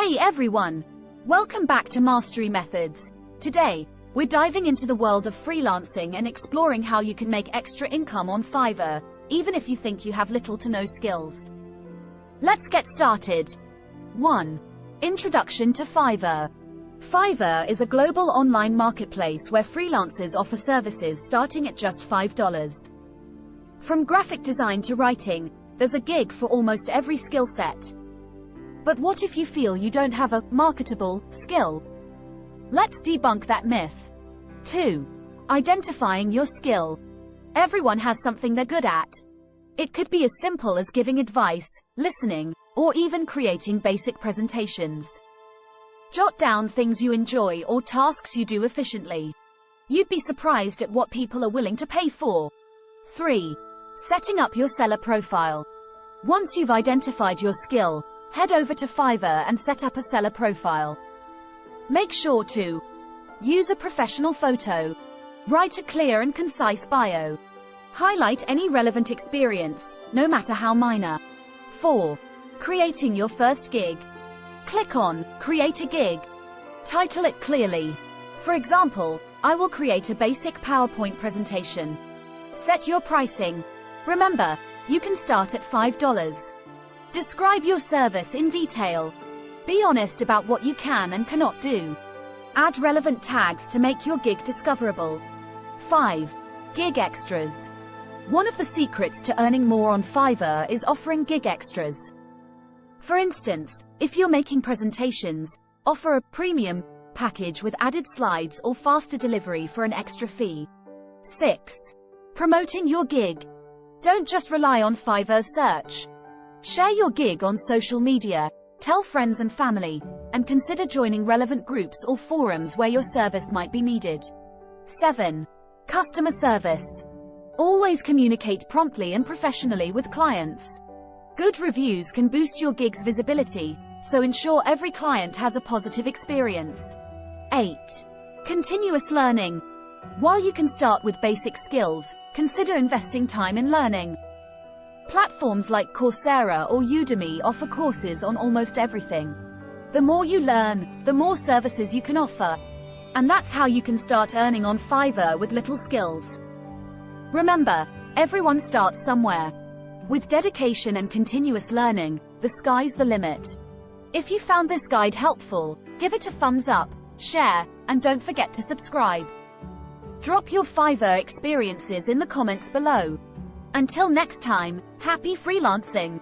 Hey everyone! Welcome back to Mastery Methods. Today, we're diving into the world of freelancing and exploring how you can make extra income on Fiverr, even if you think you have little to no skills. Let's get started. 1. Introduction to Fiverr. Fiverr is a global online marketplace where freelancers offer services starting at just $5. From graphic design to writing, there's a gig for almost every skill set. But what if you feel you don't have a marketable skill? Let's debunk that myth. 2. Identifying your skill. Everyone has something they're good at. It could be as simple as giving advice, listening, or even creating basic presentations. Jot down things you enjoy or tasks you do efficiently. You'd be surprised at what people are willing to pay for. 3. Setting up your seller profile. Once you've identified your skill, head over to Fiverr and set up a seller profile. Make sure to use a professional photo, write a clear and concise bio, highlight any relevant experience, no matter how minor. 4. Creating your first gig. Click on Create a Gig. Title it clearly. For example, I will create a basic PowerPoint presentation. Set your pricing. Remember, you can start at $5. Describe your service in detail. Be honest about what you can and cannot do. Add relevant tags to make your gig discoverable. 5. Gig extras. One of the secrets to earning more on Fiverr is offering gig extras. For instance, if you're making presentations, offer a premium package with added slides or faster delivery for an extra fee. 6. Promoting your gig. Don't just rely on Fiverr's search. Share your gig on social media, tell friends and family, and consider joining relevant groups or forums where your service might be needed. 7. Customer service. Always communicate promptly and professionally with clients. Good reviews can boost your gig's visibility, so ensure every client has a positive experience. 8. Continuous learning. While you can start with basic skills, consider investing time in learning. Platforms like Coursera or Udemy offer courses on almost everything. The more you learn, the more services you can offer. And that's how you can start earning on Fiverr with little skills. Remember, everyone starts somewhere. With dedication and continuous learning, the sky's the limit. If you found this guide helpful, give it a thumbs up, share, and don't forget to subscribe. Drop your Fiverr experiences in the comments below. Until next time, happy freelancing!